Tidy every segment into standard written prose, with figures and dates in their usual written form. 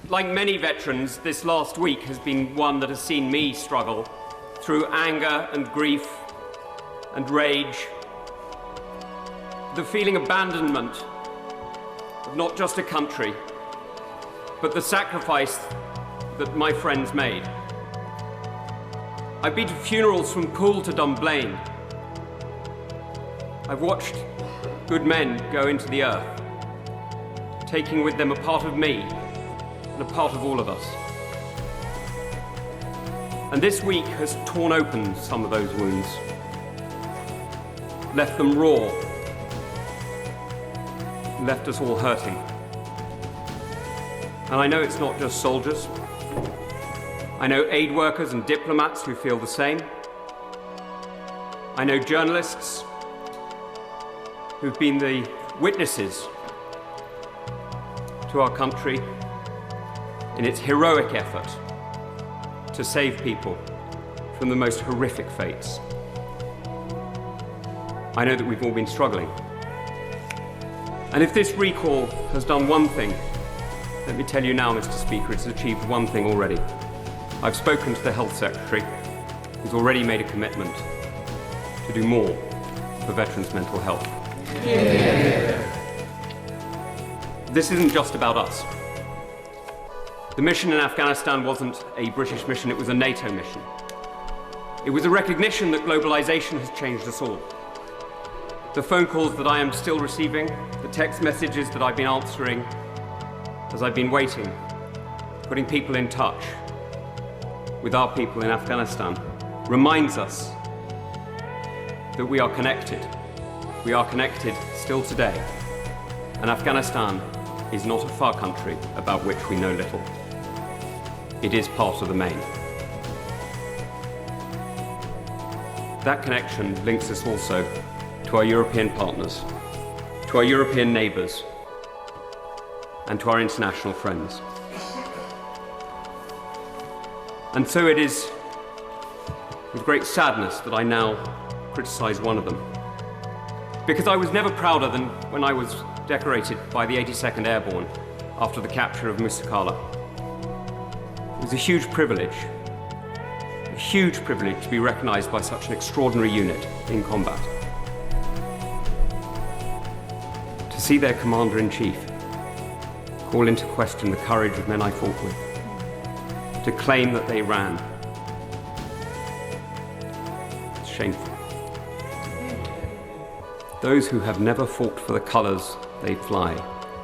Like many veterans, this last week has been one that has seen me struggle through anger and grief and rage, the feeling abandonment of not just a country, but the sacrifice that my friends made. I've been to funerals from Poole to Dunblane. I've watched good men go into the earth, taking with them a part of me and a part of all of us. And this week has torn open some of those wounds, left them raw, left us all hurting. And I know it's not just soldiers. I know aid workers and diplomats who feel the same. I know journalists who've been the witnesses to our country in its heroic effort to save people from the most horrific fates. I know that we've all been struggling. And if this recall has done one thing, let me tell you now, Mr. Speaker, it's achieved one thing already. I've spoken to the Health Secretary, who's already made a commitment to do more for veterans' mental health. Yeah. This isn't just about us. The mission in Afghanistan wasn't a British mission, it was a NATO mission. It was a recognition that globalization has changed us all. The phone calls that I am still receiving, the text messages that I've been answering as I've been waiting, putting people in touch with our people in Afghanistan, reminds us that we are connected. We are connected still today. And Afghanistan is not a far country about which we know little. It is part of the main. That connection links us also to our European partners, to our European neighbours, and to our international friends. And so it is with great sadness that I now criticise one of them. Because I was never prouder than when I was decorated by the 82nd Airborne after the capture of Musakala. It was a huge privilege to be recognised by such an extraordinary unit in combat. To see their Commander-in-Chief call into question the courage of men I fought with, to claim that they ran. It's shameful. Those who have never fought for the colours they fly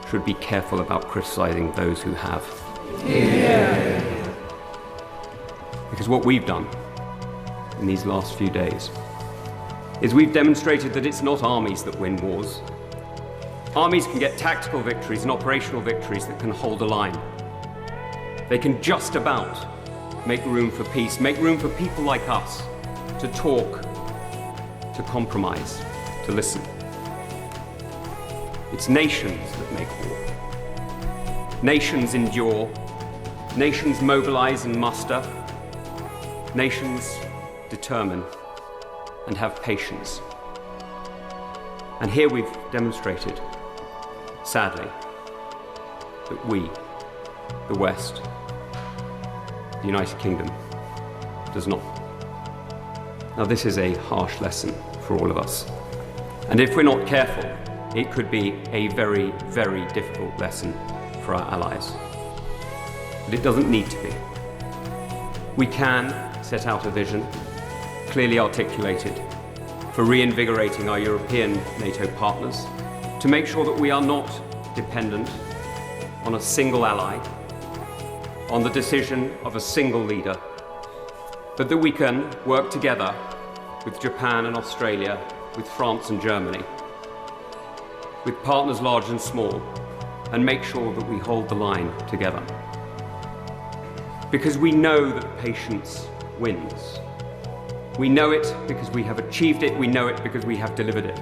should be careful about criticising those who have. Yeah. Because what we've done in these last few days is we've demonstrated that it's not armies that win wars. Armies can get tactical victories and operational victories that can hold a line. They can just about make room for peace, make room for people like us to talk, to compromise, to listen. It's nations that make war. Nations endure. Nations mobilize and muster. Nations determine and have patience. And here we've demonstrated, sadly, that we, the West, the United Kingdom, does not. Now this is a harsh lesson for all of us. And if we're not careful, it could be a very, very difficult lesson for our allies. But it doesn't need to be. We can set out a vision, clearly articulated, for reinvigorating our European NATO partners, to make sure that we are not dependent on a single ally, on the decision of a single leader, but that we can work together with Japan and Australia, with France and Germany, with partners large and small, and make sure that we hold the line together. Because we know that patience wins. We know it because we have achieved it, we know it because we have delivered it.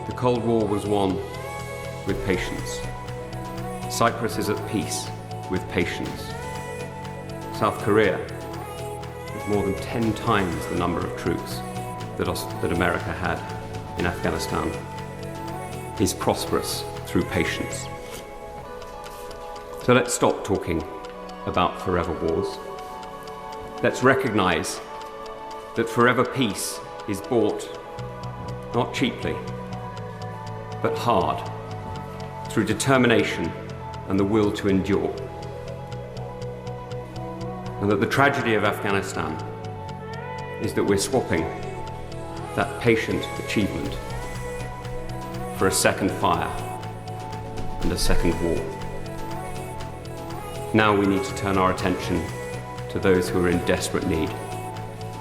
The Cold War was won with patience. Cyprus is at peace with patience. South Korea, with more than 10 times the number of troops that America had in Afghanistan, is prosperous through patience. So let's stop talking about forever wars. Let's recognize that forever peace is bought not cheaply, but hard, through determination and the will to endure. And that the tragedy of Afghanistan is that we're swapping that patient achievement for a second fire and a second war. Now we need to turn our attention to those who are in desperate need,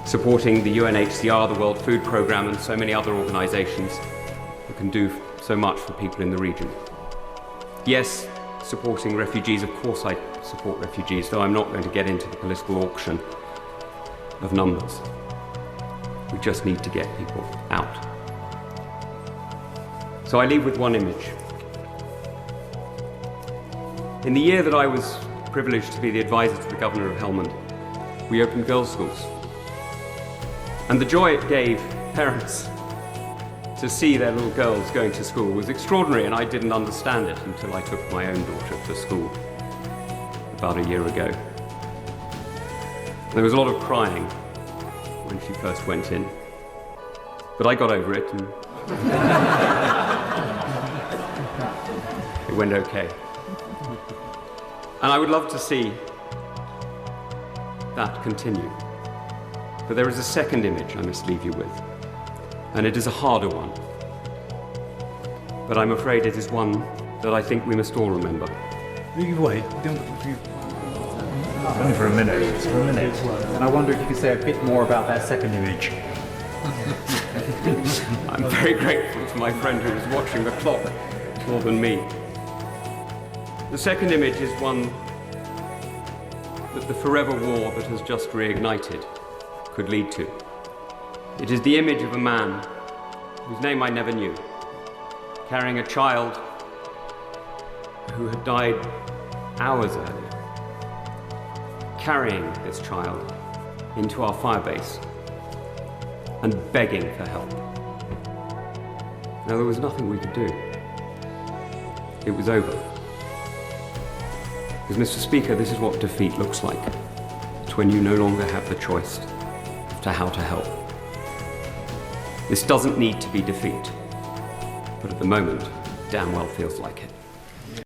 supporting the UNHCR, the World Food Programme, and so many other organisations who can do so much for people in the region. Yes, supporting refugees, of course I support refugees, though I'm not going to get into the political auction of numbers. We just need to get people out. So I leave with one image. In the year that I was privileged to be the advisor to the Governor of Helmand, we opened girls' schools. And the joy it gave parents to see their little girls going to school was extraordinary, and I didn't understand it until I took my own daughter to school about a year ago. There was a lot of crying when she first went in, but I got over it and it went okay. And I would love to see that continue. But there is a second image I must leave you with, and it is a harder one. But I'm afraid it is one that I think we must all remember. Wait, only for a minute. And I wonder if you could say a bit more about that second image. I'm very grateful to my friend who was watching the clock more than me. The second image is one that the forever war that has just reignited could lead to. It is the image of a man whose name I never knew, carrying a child who had died hours earlier, carrying this child into our firebase and begging for help. Now, there was nothing we could do. It was over. Because, Mr. Speaker, this is what defeat looks like. It's when you no longer have the choice as to how to help. This doesn't need to be defeat, but at the moment, damn well feels like it.